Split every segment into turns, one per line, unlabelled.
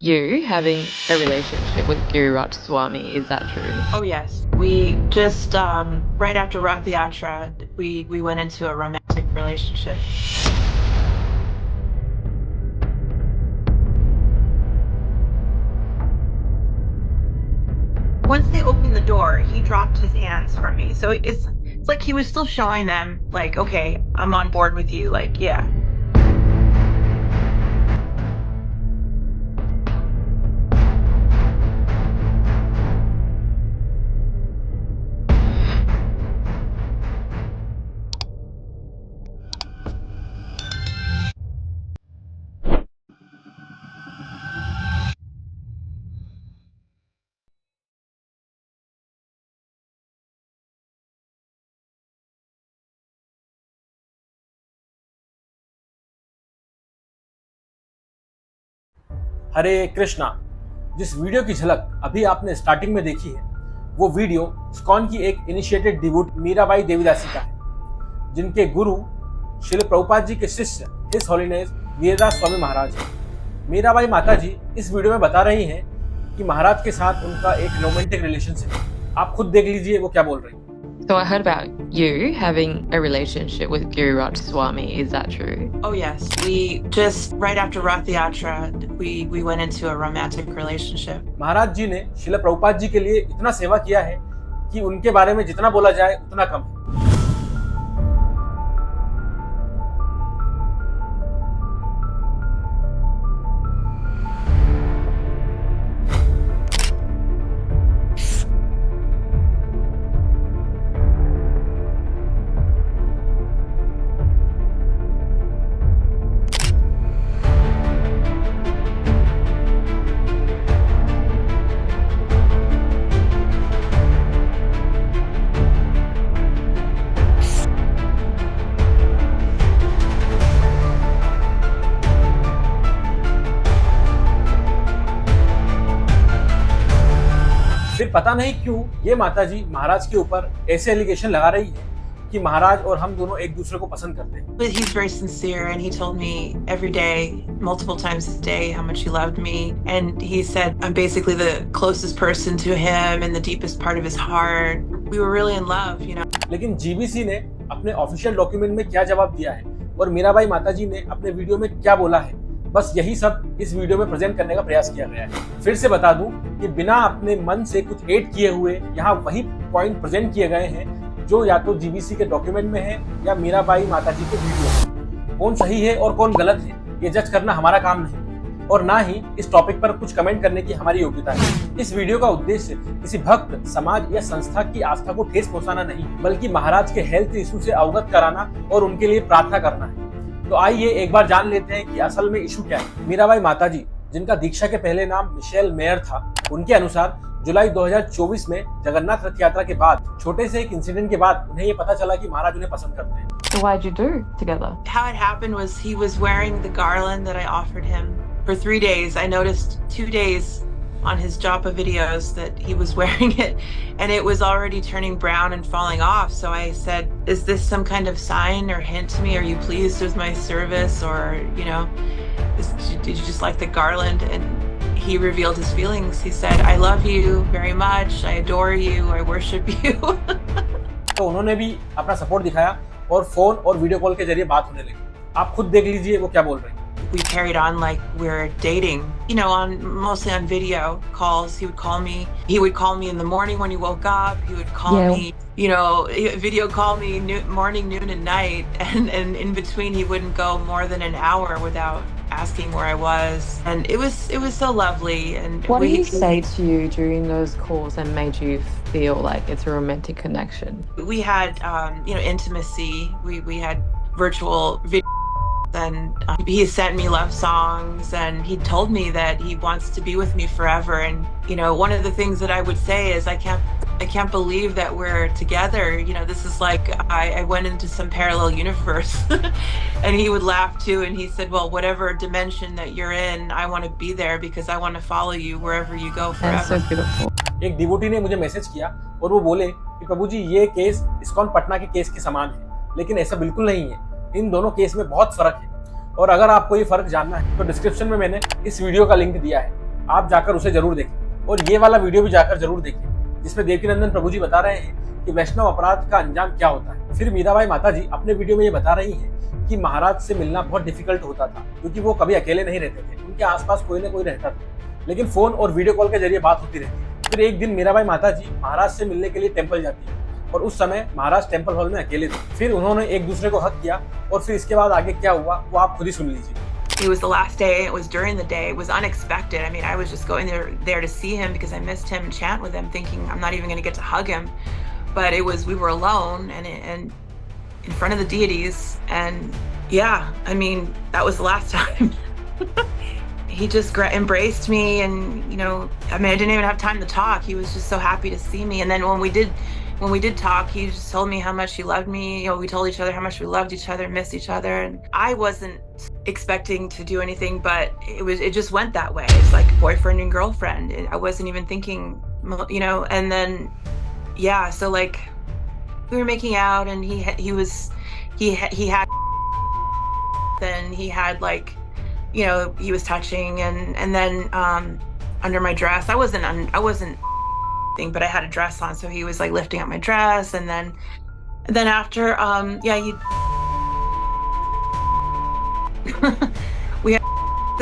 you having a relationship with Giriraj Swami. Is that true?
Oh yes, we just right after Rath Yatra, we went into a romantic relationship. Once they opened the door, he dropped his hands from me. So it's like he was still showing them, like, okay, I'm on board with you. Like, yeah.
हरे कृष्णा। जिस video की झलक अभी आपने starting में देखी है वो video ISKCON की एक इनिशिएटेड डिवोट मीराबाई देवीदासी का है, जिनके गुरु श्रील प्रभुपाद जी के शिष्य हिज होलीनेस गिरिराज स्वामी महाराज हैं। मीराबाई माताजी इस वीडियो में बता रही हैं कि महाराज के साथ उनका एक रोमांटिक रिलेशनशिप है। आप खुद देख लीजिए वो क्या बोल रही हैं।
So I heard about you having a relationship with Giriraj Swami. Is that true?
Oh yes, we just right after Rath Yatra, we went into a romantic relationship.
महाराज जी ने श्रील प्रभुपाद जी के लिए इतना सेवा किया है कि उनके बारे में जितना बोला जाए उतना कम है। फिर पता नहीं क्यों ये माताजी महाराज के ऊपर ऐसे एलिगेशन लगा रही है कि महाराज और हम दोनों एक दूसरे को पसंद करते हैं।
But he's very sincere and he told me every day, multiple times a day, how much he loved me. And he said I'm basically the closest person to him and the deepest part of his heart. We were really in love, you know.
लेकिन GBC ने अपने official document में क्या जवाब दिया है और मीराबाई माताजी ने अपने वीडियो में क्या बोला है, बस यही सब इस वीडियो में प्रेजेंट करने का प्रयास किया गया है। फिर से बता दूं कि बिना अपने मन से कुछ ऐड किए हुए यहाँ वही पॉइंट प्रेजेंट किए गए हैं जो या तो जीबीसी के डॉक्यूमेंट में है या मीराबाई माताजी के वीडियो में। कौन सही है और कौन गलत है ये जज करना हमारा काम नहीं और ना ही इस टॉपिक पर कुछ कमेंट करने की हमारी योग्यता है। इस वीडियो का उद्देश्य किसी भक्त, समाज या संस्था की आस्था को ठेस पहुंचाना नहीं, बल्कि महाराज के हेल्थ इशू से अवगत कराना और उनके लिए प्रार्थना करना है। तो आइए एक बार जान लेते हैं कि असल में इशू क्या है। मीराबाई माताजी, जिनका दीक्षा के पहले नाम मिशेल मेयर था, उनके अनुसार जुलाई 2024 में जगन्नाथ रथ यात्रा के बाद छोटे से एक इंसिडेंट के बाद उन्हें ये पता चला कि महाराज उन्हें पसंद करते हैं।
So what did you do together?
How it happened was he was wearing the garland that I offered him for 3 days. I noticed 2 days on his japa videos that he was wearing it and it was already turning brown and falling off. So I said, is this some kind of sign or hint to me? Are you pleased with my service? Or, you know, did you just like the garland? And he revealed his feelings. He said, I love you very much. I adore you. I worship you.
तो उन्होंने भी अपना support दिखाया और phone और video call के जरिए बात होने लगी। आप खुद देख लीजिए वो क्या बोल रहे हैं।
We carried on like we're dating, you know, mostly on video calls. He would call me. He would call me in the morning when he woke up. He would call me, you know, video call me morning, noon, and night. And in between, he wouldn't go more than an hour without asking where I was. And it was so lovely. And
What did he say to you during those calls and made you feel like it's a romantic connection?
We had, you know, intimacy. We had virtual video. And he sent me love songs and he told me that he wants to be with me forever. And you know, one of the things that I would say is I can't believe that we're together. You know, this is like I went into some parallel universe. And he would laugh too and he said, well, whatever dimension that you're in, I want to be there because I want to follow you wherever you go forever.
That's so beautiful.
एक devotee ने मुझे message किया और वो बोले कि प्रभु जी ये case ISKCON Patna के केस के समान है, लेकिन ऐसा बिल्कुल नहीं है। इन दोनों केस में बहुत फर्क है और अगर आपको ये फर्क जानना है तो डिस्क्रिप्शन में मैंने इस वीडियो का लिंक दिया है। आप जाकर उसे जरूर देखें और ये वाला वीडियो भी जाकर जरूर देखें, जिसमें देवकीनंदन प्रभु जी बता रहे हैं कि वैष्णव अपराध का अंजाम क्या होता है। फिर मीराबाई माताजी अपने वीडियो में ये बता रही हैं कि महाराज से मिलना बहुत डिफिकल्ट होता था, क्योंकि वो कभी अकेले नहीं रहते थे, उनके आसपास कोई ना कोई रहता था, लेकिन फोन और वीडियो कॉल के जरिए बात होती रहती है। फिर एक दिन मीराबाई माताजी महाराज से मिलने के लिए टेम्पल जाती है और उस समय महाराज टेम्पल हॉल में अकेले थे। फिर उन्होंने एक दूसरे को हक किया और फिर इसके बाद आगे क्या हुआ वो आप खुद ही सुन लीजिए।
It was the last day. It was during the day. It was unexpected. I mean, I was just going there to see him because I missed him and chant with him, thinking I'm not even going to get to hug him. But we were alone and in front of the deities, and yeah, I mean, that was the last time. He just embraced me, and I mean, I didn't even have time to talk. He was just so happy to see me. And then when we did talk, he just told me how much he loved me. We told each other how much we loved each other, missed each other. And I wasn't expecting to do anything, but it just went that way. It's like boyfriend and girlfriend. I wasn't even thinking, and then, yeah, so like we were making out, and he had, then he had like, he was touching, and then under my dress, I wasn't but I had a dress on, so he was like lifting up my dress, and then after he we had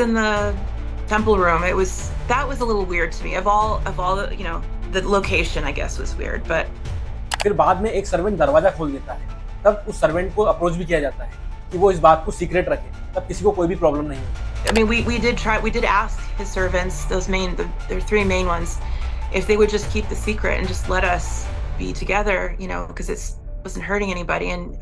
in the temple room. That was a little weird to me. Of all the, the location, I guess, was weird, but
फिर बाद में एक servant दरवाजा खोल देता है, तब उस सर्वेंट को अप्रोच भी किया जाता है कि वो इस बात को सीक्रेट रखे, तब किसी को कोई भी प्रॉब्लम नहीं होती।
I mean, we did ask his servants, there are three main ones, if they would just keep the secret and just let us be together, because it wasn't hurting anybody, and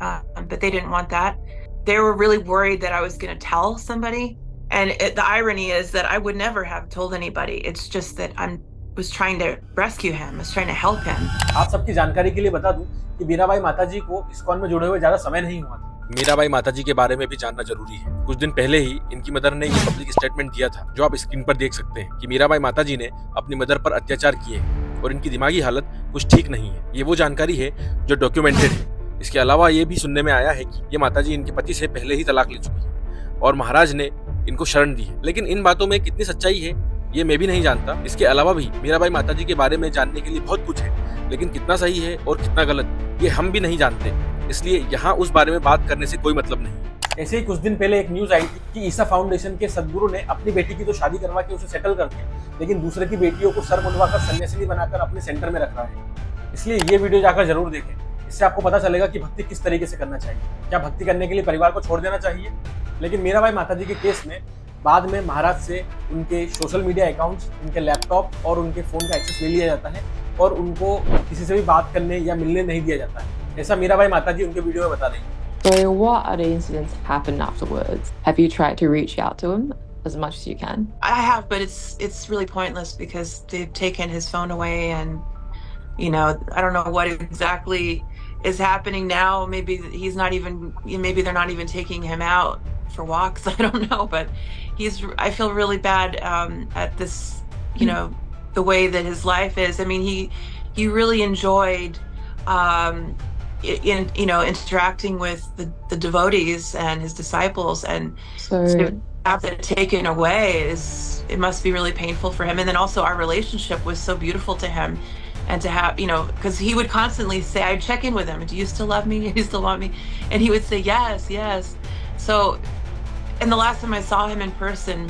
but they didn't want that. They were really worried that I was going to tell somebody, and the irony is that I would never have told anybody. It's just that I was trying to rescue him, I was trying to help him.
आप सबकी जानकारी के लिए बता दूं कि मीराबाई माताजी को इस्कॉन में जुड़े हुए ज्यादा समय नहीं हुआ था। मीराबाई माताजी के बारे में भी जानना जरूरी है। कुछ दिन पहले ही इनकी मदर ने ये पब्लिक स्टेटमेंट दिया था, जो आप स्क्रीन पर देख सकते हैं, कि मीराबाई माताजी ने अपनी मदर पर अत्याचार किए हैं और इनकी दिमागी हालत कुछ ठीक नहीं है। ये वो जानकारी है जो डॉक्यूमेंटेड है। इसके अलावा ये भी सुनने में आया है कि ये माताजी इनके पति से पहले ही तलाक ले चुकी है और महाराज ने इनको शरण दी है। लेकिन इन बातों में कितनी सच्चाई है ये मैं भी नहीं जानता। इसके अलावा भी मीराबाई माताजी के बारे में जानने के लिए बहुत कुछ है, लेकिन कितना सही है और कितना गलत ये हम भी नहीं जानते, इसलिए यहाँ उस बारे में बात करने से कोई मतलब नहीं। ऐसे ही कुछ दिन पहले एक न्यूज आई थी कि ईसा फाउंडेशन के सदगुरु ने अपनी बेटी की तो शादी करवा के उसे सेटल कर दिया, लेकिन दूसरे की बेटियों को सर मुंडवाकर सन्यासिनी बनाकर अपने सेंटर में रख रहा है। इसलिए ये वीडियो जाकर जरूर देखें, इससे आपको पता चलेगा कि भक्ति किस तरीके से करना चाहिए। क्या भक्ति करने के लिए परिवार को छोड़ देना चाहिए? लेकिन मीराबाई माताजी के केस में बाद में महाराज से उनके सोशल मीडिया अकाउंट्स, उनके लैपटॉप और उनके फोन का एक्सेस ले लिया जाता है और उनको किसी से भी बात करने या मिलने नहीं दिया जाता है। ऐसा मीराबाई माताजी उनके वीडियो में बता रही हैं।
So what other incidents happened afterwards? Have you tried to reach out to him as much as you can?
I have, but it's really pointless because they've taken his phone away, and I don't know what exactly is happening now. Maybe they're not even taking him out for walks. I don't know, but I feel really bad at this, the way that his life is. I mean, he really enjoyed interacting with the devotees and his disciples, and
So
to have that taken away it must be really painful for him. And then also our relationship was so beautiful to him, and to have, because he would constantly say, I'd check in with him, do you still love me, do you still want me, and he would say yes. So, and the last time I saw him in person,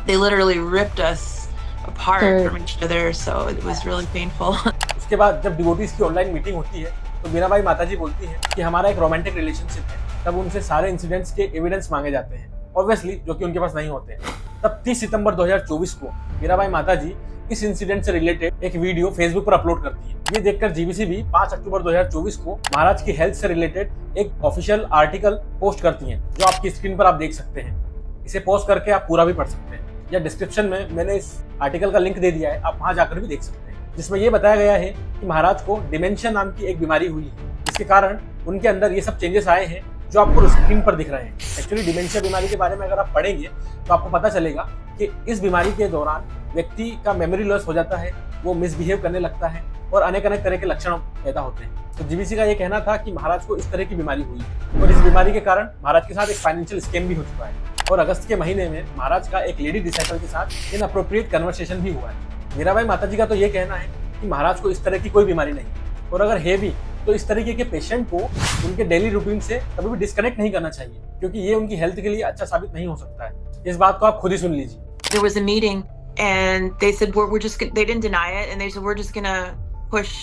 they literally ripped us apart from each other, so it was really painful.
उसके बाद जब devotees की online meeting होती है तो मीराबाई माताजी बोलती है कि हमारा एक रोमांटिक रिलेशनशिप है। तब उनसे सारे इंसिडेंट्स के एविडेंस मांगे जाते हैं, ऑब्वियसली, जो कि उनके पास नहीं होते हैं। तब 30 सितंबर 2024 को मीराबाई माताजी इस इंसिडेंट से रिलेटेड एक वीडियो फेसबुक पर अपलोड करती है। ये देखकर जीबीसी भी 5 अक्टूबर 2024 को महाराज की हेल्थ से रिलेटेड एक ऑफिशियल आर्टिकल पोस्ट करती है, जो आपकी स्क्रीन पर आप देख सकते हैं। इसे पोस्ट करके आप पूरा भी पढ़ सकते हैं, या डिस्क्रिप्शन में मैंने इस आर्टिकल का लिंक दे दिया है, आप वहां जाकर भी देख सकते हैं, जिसमें ये बताया गया है कि महाराज को डिमेंशिया नाम की एक बीमारी हुई है, जिसके कारण उनके अंदर ये सब चेंजेस आए हैं जो आपको स्क्रीन पर दिख रहे हैं। एक्चुअली डिमेंशिया बीमारी के बारे में अगर आप पढ़ेंगे तो आपको पता चलेगा कि इस बीमारी के दौरान व्यक्ति का मेमोरी लॉस हो जाता है, वो मिसबिहेव करने लगता है और अनेक तरह के लक्षण पैदा होते हैं। तो जीबीसी का ये कहना था कि महाराज को इस तरह की बीमारी हुई है और इस बीमारी के कारण महाराज के साथ एक फाइनेंशियल स्कैम भी हो चुका है और अगस्त के महीने में महाराज का एक लेडी डिसाइपल के साथ इनअप्रोप्रिएट कन्वर्सेशन भी हुआ है। मीराबाई माताजी का तो ये कहना है कि महाराज को इस तरह की कोई बीमारी नहीं, और अगर है भी तो इस तरीके के पेशेंट को उनके डेली रूटीन से कभी भी डिस्कनेक्ट नहीं करना चाहिए, क्योंकि ये उनकी हेल्थ के लिए अच्छा साबित नहीं हो सकता है। इस बात को आप खुद ही सुन लीजिए।
There was a meeting and they said we're just they didn't deny it and they said we're just gonna push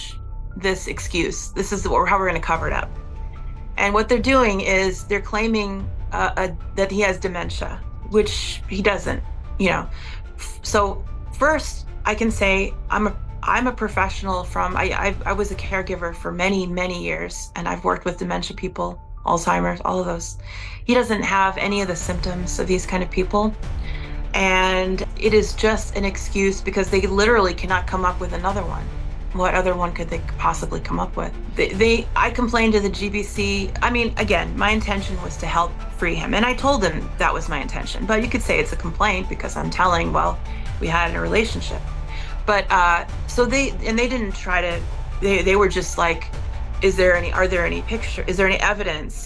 this excuse. This is how we're gonna cover it up. And what they're doing is they're claiming that he has dementia, which he doesn't. You know, so first I can say I'm a professional from I was a caregiver for many years, and I've worked with dementia people, Alzheimer's, all of those. He doesn't have any of the symptoms of these kind of people, and it is just an excuse because they literally cannot come up with another one. What other one could they possibly come up with? I complained to the GBC. I mean, again, my intention was to help free him, and I told him that was my intention. But you could say it's a complaint because I'm telling, well, we had a relationship. But so they didn't try to. They were just like, are there any picture? Is there any evidence?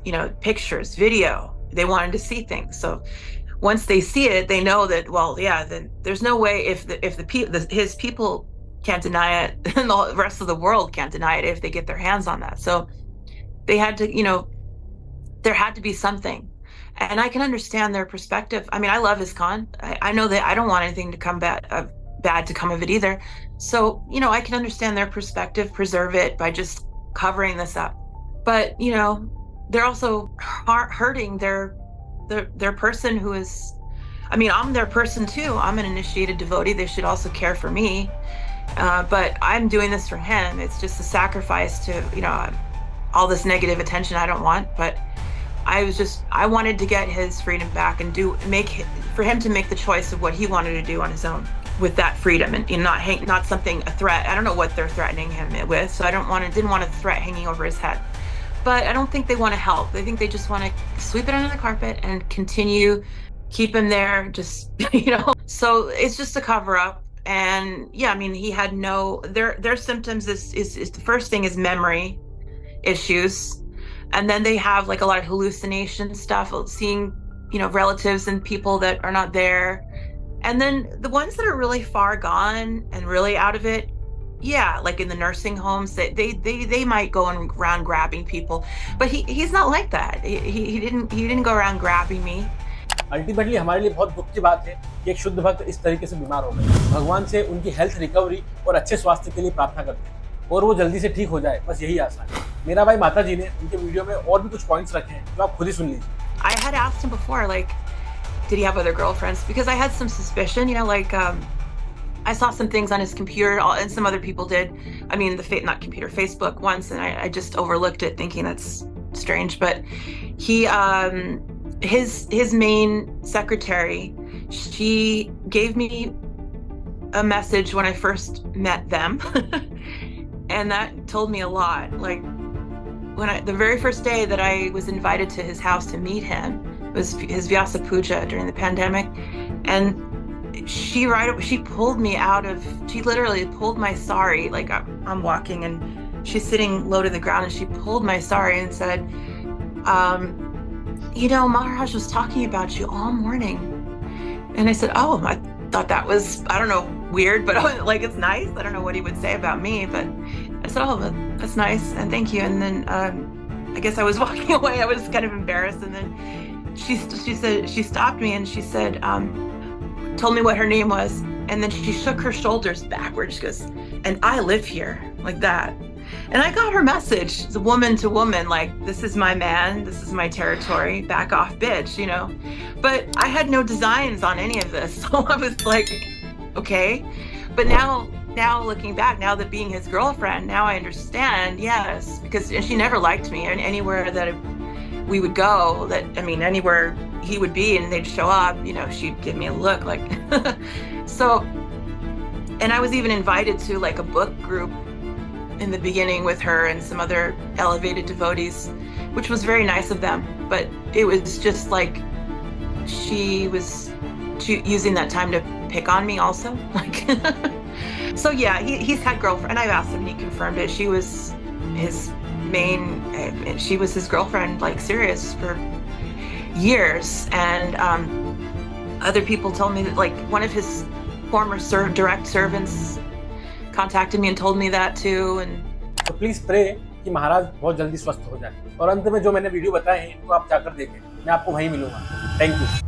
You know, pictures, video. They wanted to see things. So once they see it, they know that, well, yeah, then there's no way if his people can't deny it, and the rest of the world can't deny it if they get their hands on that. So they had to, you know, there had to be something. And I can understand their perspective. I mean, I love Iskcon. I know that I don't want anything to come bad to come of it either. So, you know, I can understand their perspective, preserve it by just covering this up. But, you know, they're also hurting their person who is, I mean, I'm their person too. I'm an initiated devotee. They should also care for me. But I'm doing this for him. It's just a sacrifice to, you know, all this negative attention I don't want. But I wanted to get his freedom back and for him to make the choice of what he wanted to do on his own with that freedom, and not something, a threat. I don't know what they're threatening him with, so didn't want a threat hanging over his head. But I don't think they want to help. I think they just want to sweep it under the carpet and continue, keep him there, just, you know. So it's just a cover up. And yeah, I mean, he had their symptoms is the first thing is memory issues. And then they have like a lot of hallucination stuff, seeing, you know, relatives and people that are not there. And then the ones that are really far gone and really out of it, yeah, like in the nursing homes, they might go around grabbing people, but he's not like that. He didn't go around grabbing me.
Ultimately हमारे लिए बहुत दुख की बात है कि एक शुद्ध भक्त इस तरीके से बीमार हो गए। भगवान से उनकी हेल्थ रिकवरी और अच्छे स्वास्थ्य के लिए प्रार्थना करते हैं और वो जल्दी से ठीक हो जाए, बस यही आशा है। मीराबाई माताजी ने उनके वीडियो में और भी कुछ पॉइंट्स रखे हैं जो आप खुद ही सुन लीजिए।
I had asked him before, like, did he have other girlfriends? Because I had some suspicion, you know, like I saw some things on his computer, and some other people did. I mean, not computer, Facebook once, and I just overlooked it, thinking that's strange. But he, his main secretary, she gave me a message when I first met them, and that told me a lot. Like the very first day that I was invited to his house to meet him was his Vyasa Puja during the pandemic, and she pulled me she literally pulled my sari, like I'm walking and she's sitting low to the ground, and she pulled my sari and said, you know, Maharaj was talking about you all morning. And I said, oh, I thought that was, I don't know, weird, but like, it's nice. I don't know what he would say about me, but I said, oh, that's nice, and thank you. And then I guess I was walking away. I was kind of embarrassed, and then she stopped me and she said, told me what her name was, and then she shook her shoulders backwards. She goes, and I live here, like that. And I got her message. It's a woman to woman, like, this is my man, this is my territory, back off, bitch, you know. But I had no designs on any of this, so I was like, okay. But now looking back, now that being his girlfriend, now I understand, yes, because she never liked me, and anywhere that we would go, anywhere he would be and they'd show up, you know, she'd give me a look, like, so, and I was even invited to like a book group in the beginning with her and some other elevated devotees, which was very nice of them, but it was just like she was using that time to pick on me also, like. So yeah, he's had girlfriend. I've asked him, he confirmed it. She was his girlfriend, like serious for years. And other people told me that, like, one of his former direct servants contacted me and told me that too. And
तो please pray कि महाराज बहुत जल्दी स्वस्थ हो जाए। और अंत में जो मैंने वीडियो बताए हैं इनको आप जाकर देखें, मैं आपको वहीं मिलूंगा। Thank you.